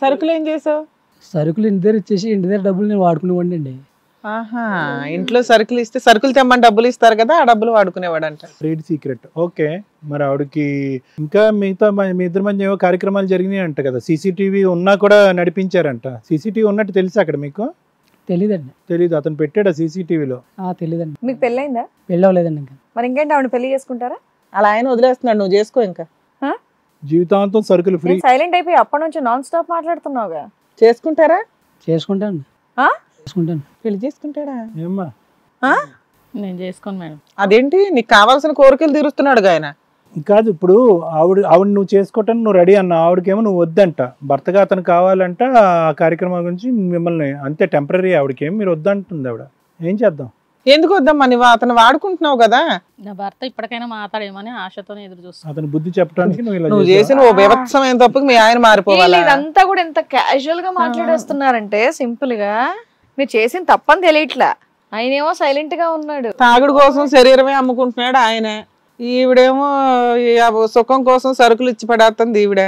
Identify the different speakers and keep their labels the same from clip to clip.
Speaker 1: సరుకులు ఏం చేసావు?
Speaker 2: సరుకులు ఇంటి దగ్గర ఇచ్చేసి ఇంటి దగ్గర డబ్బులు నేను వాడుకునేవాడిని అండి.
Speaker 1: ఆహా, ఇంట్లో సరుకులు ఇస్తే సరుకులు తెమ్మని డబ్బులు ఇస్తారు కదా, ఆ డబ్బులు వాడుకునేవాడంట.
Speaker 3: Trade secret. ఓకే, మరి ఆవిడకి ఇంకా మిగతా మీ ఇద్దరి మధ్య ఏవో కార్యక్రమాలు జరిగినాయి అంట కదా, సీసీటీవీ ఉన్నా కూడా నడిపించారంట. సీసీటీవీ ఉన్నట్టు తెలుసు అక్కడ మీకు?
Speaker 2: తెలీదండి.
Speaker 3: తెలీదు, అతను పెట్టాడా సీసీటీవీలో?
Speaker 2: తెలీదండి.
Speaker 4: మీకు పెళ్ళైందా?
Speaker 2: పెళ్ళి అవ్వలేదండి ఇంకా.
Speaker 4: మరి ఇంకేంటి ఆవిడ పెళ్లి చేసుకుంటారా?
Speaker 1: అలా ఆయన వదిలేస్తున్నాడు, నువ్వు చేసుకో ఇంకా.
Speaker 3: జీవితాంతం సరుకులు ఫ్రీ.
Speaker 4: సైలెంట్ అయిపోయి అప్పటి నుంచి నాన్ స్టాప్ మాట్లాడుతున్నావుగా.
Speaker 1: చేసుకుంటారా?
Speaker 2: చేసుకుంటాను. చేసుకుంటాను.
Speaker 1: పెళ్లి చేసుకుంటాడా?
Speaker 3: ఏమ్మా
Speaker 5: నేను చేసుకోను మేడం.
Speaker 1: అదేంటి, నీకు కావాల్సిన కోరికలు తీరుస్తున్నాడు ఆయన.
Speaker 3: కాదు, ఇప్పుడు ఆవిడ నువ్వు చేసుకోవటానికి నువ్వు రెడీ అన్న, ఆవిడకేమో నువ్వు వద్దంట. భర్తగా అతను కావాలంట. ఆ కార్యక్రమం గురించి మిమ్మల్ని అంతే టెంపరీ, ఆవిడకేం మీరు వద్దంటుంది. ఆవిడ ఏం చేద్దాం?
Speaker 1: ఎందుకు వద్దమ్మా, నువ్వు అతను వాడుకుంటున్నావు కదా.
Speaker 5: నా భర్త ఇప్పటికైనా మాట్లాడేమని ఆశతోనే ఎదురు చూస్తాను.
Speaker 3: అతను బుద్ధి చెప్పడానికి
Speaker 1: నువ్వు చేసిన ఓ వివత్సమైన తప్పుకి మీ ఆయన మారిపోవాలి.
Speaker 4: ఇదంతా కూడా ఎంత క్యాజువల్ గా మాట్లాడేస్తున్నారంటే, సింపుల్ గా మీరు చేసిన తప్పని తెలియట్లా, ఆయనేమో సైలెంట్ గా ఉన్నాడు.
Speaker 1: తాగుడు కోసం శరీరమే అమ్ముకుంటున్నాడు ఆయన, ఈవిడేమో సుఖం కోసం సరుకులు ఇచ్చి పడేస్తుంది ఈవిడ.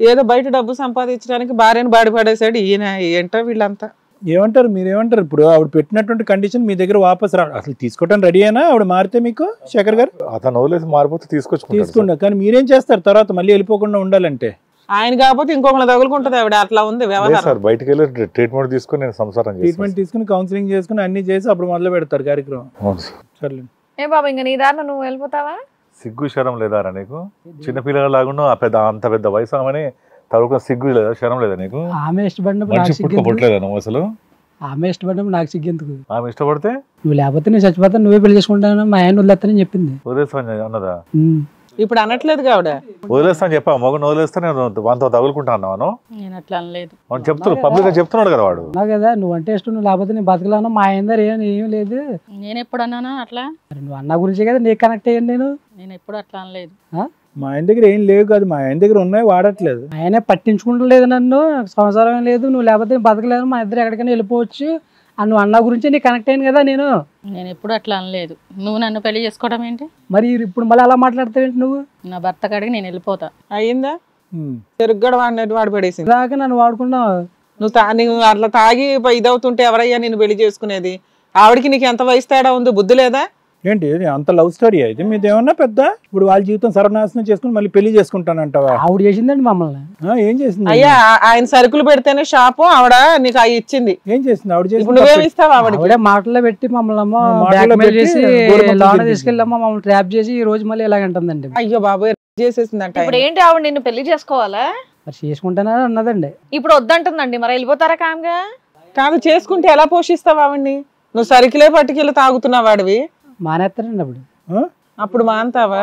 Speaker 1: ఏదో బయట డబ్బు సంపాదించడానికి భార్యను బాడి పడేసాడు ఈయన. ఏంటో వీళ్ళంతా
Speaker 3: ఏమంటారు, మీరేమంటారు? ఇప్పుడు ఆవిడ పెట్టినటువంటి కండిషన్ మీ దగ్గర వాపస్ రా, అసలు తీసుకోవడం రెడీ అయినా ఆవిడ మారితే మీకు? శేఖర్ గారు
Speaker 6: అతను వదిలేసి మారిపోతే
Speaker 3: తీసుకుంటా, కానీ మీరేం చేస్తారు తర్వాత మళ్ళీ వెళ్ళిపోకుండా ఉండాలంటే?
Speaker 1: ఆయన కాకపోతే ఇంకొకరు తగులుకుంటది ఆవిడ, అట్లా ఉంది వ్యవహారం.
Speaker 6: బయటకు వెళ్ళి ట్రీట్మెంట్ తీసుకుని నేను సంసారం
Speaker 3: ట్రీట్మెంట్ తీసుకుని కౌన్సిలింగ్ చేసుకుని అన్ని చేసి అప్పుడు మొదలు పెడతారు కార్యక్రమం.
Speaker 6: సరే
Speaker 4: ఏ బాబా, ఇంకా నీ దారిన నువ్వు వెళ్ళిపోతావా?
Speaker 6: సిగ్గు శరం లేదారా నీకు? చిన్నపిల్లగా లాగుండా అంత పెద్ద వయసు ఆమెని తగులుకున్న సిగ్గు లేదా, శరం లేదా నీకు?
Speaker 2: ఆమె ఇష్టపడినప్పుడు
Speaker 6: మనిషి పుట్టుకోవట్లేదా నువ్వు అసలు?
Speaker 2: ఆమె ఇష్టపడినప్పుడు నాకు సిగ్గెందుకు?
Speaker 6: ఆమె ఇష్టపడితే
Speaker 2: నువ్వు లేకపోతే నేను చచ్చిపోతాను, నువ్వే పెళ్లి చేసుకుంటాను, మా ఆయన వదిలేస్తానని చెప్పింది.
Speaker 6: వదిలేస్తాను అన్నదా?
Speaker 1: ఇప్పుడు అనట్లేదు ఆవిడ.
Speaker 6: వదిలేస్తాను చెప్పా, మగను వదిలేస్తే నేను వాంతో తగులుకుంటా అన్నాను.
Speaker 5: నేను అట్లా అనలేదు.
Speaker 6: వాడు చెప్తున్నాడు, పబ్లిక్ గా చెప్తున్నాడు కదా వాడు.
Speaker 2: కదా నువ్వు అంటే ఇష్టం, నువ్వు లేకపోతే నేను బతకలేను, మా ఆయన దగ్గర ఏం లేదు.
Speaker 5: నేను ఎప్పుడు అన్నానా అట్లా?
Speaker 2: నువ్వు అన్న గురించే కదా నీకు కనెక్ట్ అయ్యాను
Speaker 5: నేను ఎప్పుడు అట్లా అనలేదు.
Speaker 3: మా ఆయన దగ్గర ఏం లేవు కాదు, మా ఆయన దగ్గర ఉన్నాయి, వాడట్లేదు.
Speaker 2: ఆయనే పట్టించుకుంటలేదు నన్ను, సంసారం లేదు, నువ్వు లేకపోతే నేను బతకలేను, మా ఇద్దరు ఎక్కడికైనా వెళ్ళిపోవచ్చు. నువ్వు అన్న గురించి నీకు కనెక్ట్ అయ్యాను కదా
Speaker 5: నేను ఎప్పుడు అట్లా అనలేదు. నువ్వు నన్ను పెళ్లి చేసుకోవడం ఏంటి?
Speaker 2: మరి ఇప్పుడు మళ్ళీ అలా మాట్లాడతావేంటి నువ్వు?
Speaker 5: నా భర్త కాడికి నేను వెళ్ళిపోతా.
Speaker 1: అయ్యిందా? తిరుగ్గడ వాడి పడేసింది
Speaker 2: దాకా నన్ను వాడుకున్నావు.
Speaker 1: నువ్వు అట్లా తాగి ఇదవుతుంటే ఎవరయ్యా నేను పెళ్లి చేసుకునేది? ఆవిడకి నీకు ఎంత వయసు తేడా ఉందో బుద్ధి లేదా?
Speaker 3: ఏంటి అంత లవ్ స్టోరీ అయితే మీది? ఏమన్నా పెద్ద ఇప్పుడు వాళ్ళ జీవితం సర్వనాశనం చేసుకుని మళ్ళీ పెళ్లి చేసుకుంటానంటావా?
Speaker 2: ఆవిడ చేసిందండి మమ్మల్ని.
Speaker 3: ఏం చేసింది?
Speaker 1: అయ్యా ఆయన సరుకులు పెడితేనే షాపు, ఆవిడ నీకు అవి ఇచ్చింది.
Speaker 3: ఏం చేసింది ఆవిడ?
Speaker 1: నువ్వేమిస్తావు ఆవిడ?
Speaker 2: మాటల్లో పెట్టి మమ్మల్ని లోన తీసుకెళ్ళమ్మా, మమ్మల్ని ట్రాప్ చేసి ఈ రోజు మళ్ళీ ఇలాగంటుందండి.
Speaker 1: అయ్యో బాబు చేసేసిందంట.
Speaker 4: ఇప్పుడు ఏంటి ఆవిడ నిన్ను పెళ్లి చేసుకోవాలా?
Speaker 2: మరి చేసుకుంటానని అన్నదండి.
Speaker 4: ఇప్పుడు వద్దంటుందండి, మరి వెళ్ళిపోతారా కామ్గా?
Speaker 1: కాదు, చేసుకుంటే ఎలా పోషిస్తావు ఆవిడ్ని? నువ్వు సరుకులే పట్టుకెళ్ళి తాగుతున్నావు వాడివి.
Speaker 2: మానేస్తారండి
Speaker 1: అప్పుడు మానతావా?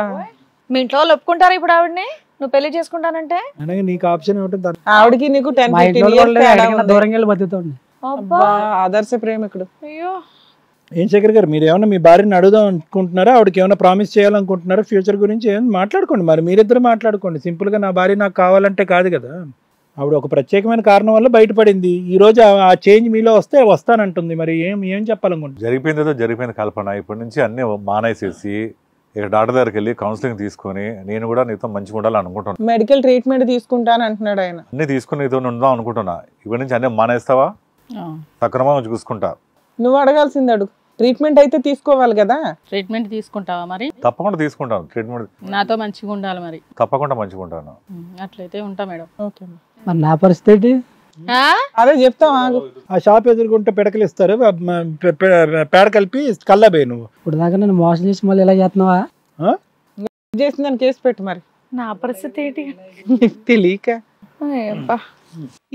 Speaker 4: మీ ఇంట్లో వాళ్ళు ఒప్పుకుంటారా ఇప్పుడు ఆవిడని నువ్వు పెళ్లి చేసుకుంటానంటే?
Speaker 3: నీకు ఆప్షన్ ఏమిటి?
Speaker 1: ఆవిడకి నీకు 10-15 years
Speaker 2: దూరంగా వెళ్ళి బతుకుతాండి.
Speaker 1: ఆదర్శ ప్రేమికుడు.
Speaker 4: అయ్యో,
Speaker 3: ఏం శేఖర్ గారు, మీరు ఏమన్నా మీ భార్యని అడుగుదాం అనుకుంటున్నారా? ఆవిడకి ఏమైనా ప్రామిస్ చేయాలనుకుంటున్నారా? ఫ్యూచర్ గురించి ఏమైనా మాట్లాడుకోండి, మరి మీరిద్దరు మాట్లాడుకోండి. సింపుల్ గా నా భార్య నాకు కావాలంటే కాదు కదా. ఆవిడ ఒక ప్రత్యేకమైన కారణం వల్ల బయటపడింది. ఈ రోజు ఆ చేంజ్ మీలో వస్తే వస్తానంటుంది. మరి ఏం చెప్పాలనుకుంటున్నారు?
Speaker 6: జరిగిపోయిందేదో జరిగిపోయింది కల్పన. ఇప్పటి నుంచి అన్ని మానేసేసి ఇక్కడ డాక్టర్ దగ్గరికి వెళ్ళి కౌన్సిలింగ్ తీసుకొని నేను కూడా నీతో మంచిగా ఉండాలని అనుకుంటున్నాను.
Speaker 1: మెడికల్ ట్రీట్మెంట్ తీసుకుంటాను అంటున్నాడు ఆయన.
Speaker 6: అన్ని తీసుకుని నీతో ఉందాం అనుకుంటున్నా. ఇప్పటి నుంచి అన్ని మానేస్తావా? సక్రమంగా చూసుకుంటా.
Speaker 1: నువ్వు అడగాల్సింది అడుగు. ట్రీట్మెంట్ అయితే తీసుకోవాలి కదా.
Speaker 5: ట్రీట్మెంట్ తీసుకుంటావా? మరి
Speaker 6: తప్పకుండా తీసుకుంటాను ట్రీట్మెంట్.
Speaker 5: నాతో మంచిగా ఉండాలి మరి.
Speaker 6: తప్పకుండా మంచిగా ఉంటాను.
Speaker 5: అట్లయితే ఉంటా మేడం.
Speaker 1: ఓకే.
Speaker 2: మరి నా పరిస్థితి
Speaker 1: అదే చెప్తాం.
Speaker 3: ఆ షాప్ ఎదుర్కొంటే పిడకలు ఇస్తారు, పేడ కలిపి కల్లాబోయి. నువ్వు
Speaker 2: ఇప్పుడు దాకా నన్ను మోసం చేసి మళ్ళీ ఇలా చేస్తున్నావా?
Speaker 1: చేసిందని కేసు పెట్టు. మరి
Speaker 4: నా పరిస్థితి ఏంటి
Speaker 1: తెలియక.
Speaker 4: అబ్బా,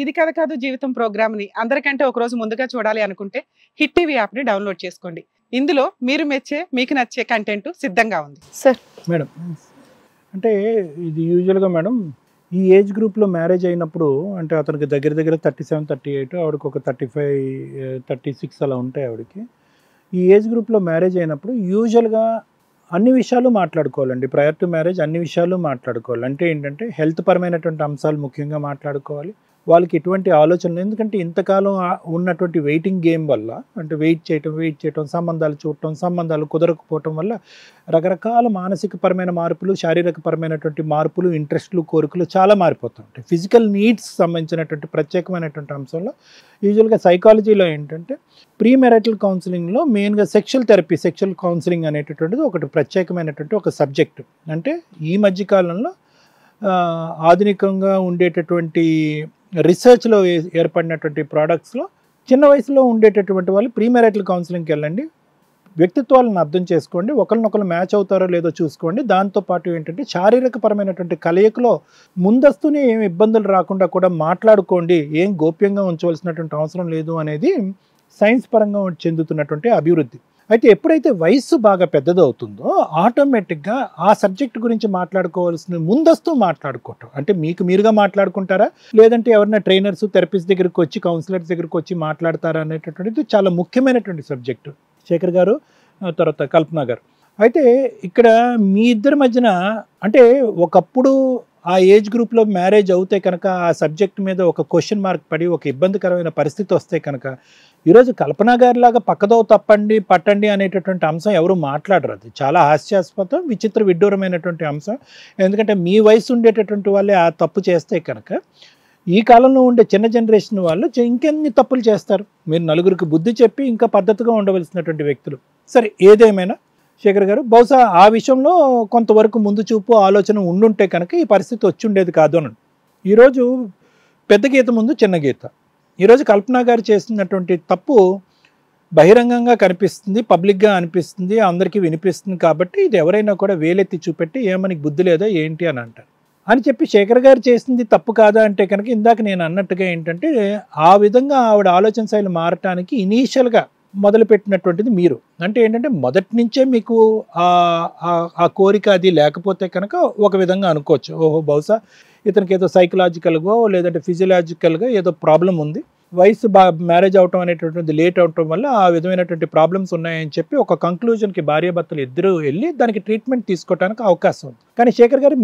Speaker 1: ఇది కథ కాదు జీవితం ప్రోగ్రామ్ ని అందరికంటే ఒక రోజు ముందుగా చూడాలి అనుకుంటే హిట్ టీవీ యాప్ ని డౌన్లోడ్ చేసుకోండి. ఇందులో మీరు మెచ్చే మీకు నచ్చే కంటెంట్ సిద్ధంగా ఉంది.
Speaker 4: సార్
Speaker 3: మేడం, అంటే ఇది యూజువల్గా మేడం ఈ ఏజ్ గ్రూప్లో మ్యారేజ్ అయినప్పుడు, అంటే అతనికి దగ్గర 37, 38, ఆవిడకి ఒక 35, 36 అలా ఉంటాయి ఆవిడకి. ఈ ఏజ్ గ్రూప్లో మ్యారేజ్ అయినప్పుడు యూజువల్గా అన్ని విషయాలు మాట్లాడుకోవాలండి. ప్రయర్ టు మ్యారేజ్ అన్ని విషయాలు మాట్లాడుకోవాలి. అంటే ఏంటంటే హెల్త్ పరమైనటువంటి అంశాలు ముఖ్యంగా మాట్లాడుకోవాలి. వాళ్ళకి ఎటువంటి ఆలోచనలు, ఎందుకంటే ఇంతకాలం ఉన్నటువంటి వెయిటింగ్ గేమ్ వల్ల, అంటే వెయిట్ చేయటం, సంబంధాలు చూడటం, సంబంధాలు కుదరకపోవటం వల్ల రకరకాల మానసికపరమైన మార్పులు, శారీరకపరమైనటువంటి మార్పులు, ఇంట్రెస్ట్లు, కోరికలు చాలా మారిపోతుంటాయి. ఫిజికల్ నీడ్స్ సంబంధించినటువంటి ప్రత్యేకమైనటువంటి అంశంలో యూజువల్గా సైకాలజీలో ఏంటంటే ప్రీ మ్యారిటల్ కౌన్సిలింగ్లో మెయిన్గా సెక్షువల్ థెరపీ, సెక్షువల్ కౌన్సిలింగ్ అనేటటువంటిది ఒకటి ప్రత్యేకమైనటువంటి ఒక సబ్జెక్టు. అంటే ఈ మధ్యకాలంలో ఆధునికంగా ఉండేటటువంటి రీసెర్చ్లో ఏర్పడినటువంటి ప్రోడక్ట్స్లో చిన్న వయసులో ఉండేటటువంటి వాళ్ళు ప్రీ మ్యారిటల్ కౌన్సిలింగ్కి వెళ్ళండి, వ్యక్తిత్వాలను అర్థం చేసుకోండి, ఒకరినొకరు మ్యాచ్ అవుతారో లేదో చూసుకోండి. దాంతోపాటు ఏంటంటే శారీరకపరమైనటువంటి కలయికలో ముందస్తునే ఏం ఇబ్బందులు రాకుండా కూడా మాట్లాడుకోండి, ఏం గోప్యంగా ఉంచవలసినటువంటి అవసరం లేదు అనేది సైన్స్ పరంగా చెందుతున్నటువంటి అభివృద్ధి. అయితే ఎప్పుడైతే వయస్సు బాగా పెద్దదవుతుందో ఆటోమేటిక్గా ఆ సబ్జెక్ట్ గురించి మాట్లాడుకోవాల్సిన ముందస్తు మాట్లాడుకోవటం, అంటే మీకు మీరుగా మాట్లాడుకుంటారా లేదంటే ఎవరైనా ట్రైనర్స్, థెరపిస్ట్ దగ్గరికి వచ్చి, కౌన్సిలర్స్ దగ్గరికి వచ్చి మాట్లాడతారా అనేటటువంటిది చాలా ముఖ్యమైనటువంటి సబ్జెక్టు. శేఖర్ గారు, తర్వాత కల్పన గారు, అయితే ఇక్కడ మీ ఇద్దరి మధ్యన అంటే ఒకప్పుడు ఆ ఏజ్ గ్రూప్లో మ్యారేజ్ అవుతే కనుక ఆ సబ్జెక్ట్ మీద ఒక క్వశ్చన్ మార్క్ పడి ఒక ఇబ్బందికరమైన పరిస్థితి వస్తే కనుక ఈరోజు కల్పన గారిలాగా పక్కదో తప్పండి పట్టండి అనేటటువంటి అంశం ఎవరు మాట్లాడరు. అది చాలా హాస్యాస్పదం, విచిత్ర విడ్డూరమైనటువంటి అంశం. ఎందుకంటే మీ వయసు ఉండేటటువంటి వాళ్ళే ఆ తప్పు చేస్తే కనుక ఈ కాలంలో ఉండే చిన్న జనరేషన్ వాళ్ళు ఇంకెన్ని తప్పులు చేస్తారు. మీరు నలుగురికి బుద్ధి చెప్పి ఇంకా పద్ధతిగా ఉండవలసినటువంటి వ్యక్తులు. సరే, ఏదేమైనా శేఖర్ గారు, బహుశా ఆ విషయంలో కొంతవరకు ముందు చూపు ఆలోచన ఉండుంటే కనుక ఈ పరిస్థితి వచ్చి ఉండేది కాదు అని. ఈరోజు పెద్ద గీత ముందు చిన్న గీత. ఈరోజు కల్పన గారు చేస్తున్నటువంటి తప్పు బహిరంగంగా కనిపిస్తుంది, పబ్లిక్గా అనిపిస్తుంది, అందరికీ వినిపిస్తుంది. కాబట్టి ఇది ఎవరైనా కూడా వేలెత్తి చూపెట్టి ఏమని బుద్ధి లేదా ఏంటి అని అంటారు అని చెప్పి శేఖర్ గారు చేసింది తప్పు కాదా అంటే కనుక ఇందాక నేను అన్నట్టుగా ఏంటంటే ఆ విధంగా ఆవిడ ఆలోచన శైలి మారటానికి ఇనీషియల్గా మొదలుపెట్టినటువంటిది మీరు. అంటే ఏంటంటే మొదటి నుంచే మీకు ఆ కోరిక అది లేకపోతే కనుక ఒక విధంగా అనుకోవచ్చు, ఓహో బహుశా ఇతనికి ఏదో సైకలాజికల్గా లేదంటే ఫిజియలాజికల్గా ఏదో ప్రాబ్లం ఉంది, వయసు మ్యారేజ్ అవటం అనేటటువంటి లేట్ అవటం వల్ల ఆ విధమైనటువంటి ప్రాబ్లమ్స్ ఉన్నాయని చెప్పి ఒక కంక్లూజన్కి భార్యాభర్తలు ఇద్దరు వెళ్ళి దానికి ట్రీట్మెంట్ తీసుకోవడానికి అవకాశం ఉంది. కానీ శేఖర్ గారు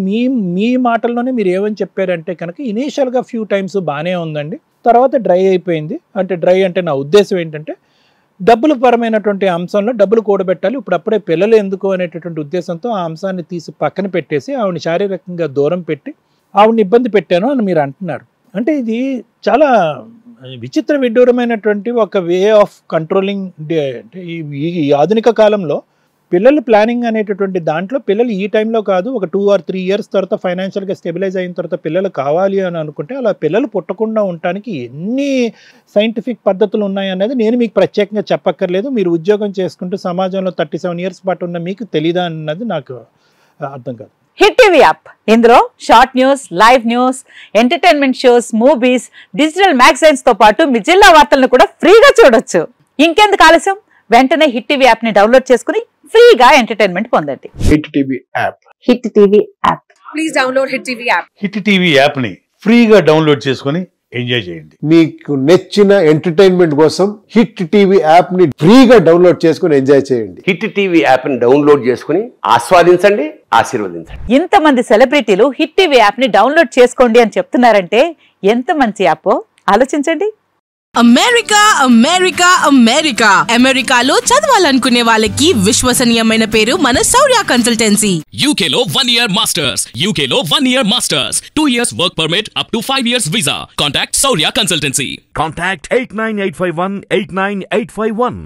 Speaker 3: మీ మాటల్లోనే మీరు ఏమని చెప్పారంటే కనుక ఇనీషియల్గా ఫ్యూ టైమ్స్ బాగానే ఉందండి, తర్వాత డ్రై అయిపోయింది. డ్రై అంటే నా ఉద్దేశం ఏంటంటే డబ్బుల పరమైనటువంటి అంశంలో డబ్బులు కూడబెట్టాలి, ఇప్పుడు అప్పుడే పిల్లలు ఎందుకు అనేటటువంటి ఉద్దేశంతో ఆ అంశాన్ని తీసి పక్కన పెట్టేసి ఆవిడని శారీరకంగా దూరం పెట్టి ఆవిడని ఇబ్బంది పెట్టాను అని మీరు అంటున్నారు. అంటే ఇది చాలా విచిత్ర విడ్డూరమైనటువంటి ఒక వే ఆఫ్ కంట్రోలింగ్. అంటే ఈ ఆధునిక కాలంలో పిల్లలు ప్లానింగ్ అనేటటువంటి దాంట్లో పిల్లలు ఈ టైంలో కాదు, ఒక 2 or 3 years తర్వాత ఫైనాన్షియల్గా స్టెబిలైజ్ అయిన తర్వాత పిల్లలు కావాలి అని అనుకుంటే అలా పిల్లలు పుట్టకుండా ఉండటానికి ఎన్ని సైంటిఫిక్ పద్ధతులు ఉన్నాయనేది నేను మీకు ప్రత్యేకంగా చెప్పక్కర్లేదు. మీరు ఉద్యోగం చేసుకుంటూ సమాజంలో 37 years పాటు ఉన్న మీకు తెలీదా అన్నది నాకు అర్థం కాదు.
Speaker 7: హిట్ టీవీ యాప్, ఇందులో short news, live news, entertainment shows, movies, digital magazines తో పాటు మీ జిల్లా వార్తలను కూడా ఫ్రీగా చూడొచ్చు. ఇంకెందుకు ఆలస్యం, వెంటనే హిట్ టీవీ యాప్ ని డౌన్లోడ్ చేసుకుని ఫ్రీగా ఎంటర్టైన్మెంట్ పొందండి.
Speaker 8: Hit TV app.
Speaker 7: Hit TV app.
Speaker 9: Please download hit TV app.
Speaker 8: Hit TV app ని ఫ్రీగా డౌన్లోడ్ చేసుకుని ఎంజాయ్ చేయండి.
Speaker 10: మీకు నచ్చిన ఎంటర్టైన్మెంట్ కోసం హిట్ టీవీ యాప్ ని ఫ్రీగా డౌన్లోడ్ చేసుకుని ఎంజాయ్ చేయండి.
Speaker 11: హిట్ టీవీ యాప్ ని డౌన్లోడ్ చేసుకుని ఆస్వాదించండి, ఆశీర్వదించండి.
Speaker 7: ఇంతమంది సెలబ్రిటీలు హిట్ టీవీ యాప్ ని డౌన్లోడ్ చేసుకోండి అని చెప్తున్నారంటే ఎంత మంచి యాప్ ఆలోచించండి.
Speaker 9: అమెరికా అమెరికా అమెరికా అమెరికాలో చదవాలనుకునే వాళ్ళకి విశ్వసనీయమైన పేరు మన శౌర్య కన్సల్టెన్సీ.
Speaker 12: UK లో 1 year masters, UK లో 1 year masters, 2 years work permit up to 5 years visa. Contact Saurya Consultancy.
Speaker 13: Contact 89851 89851.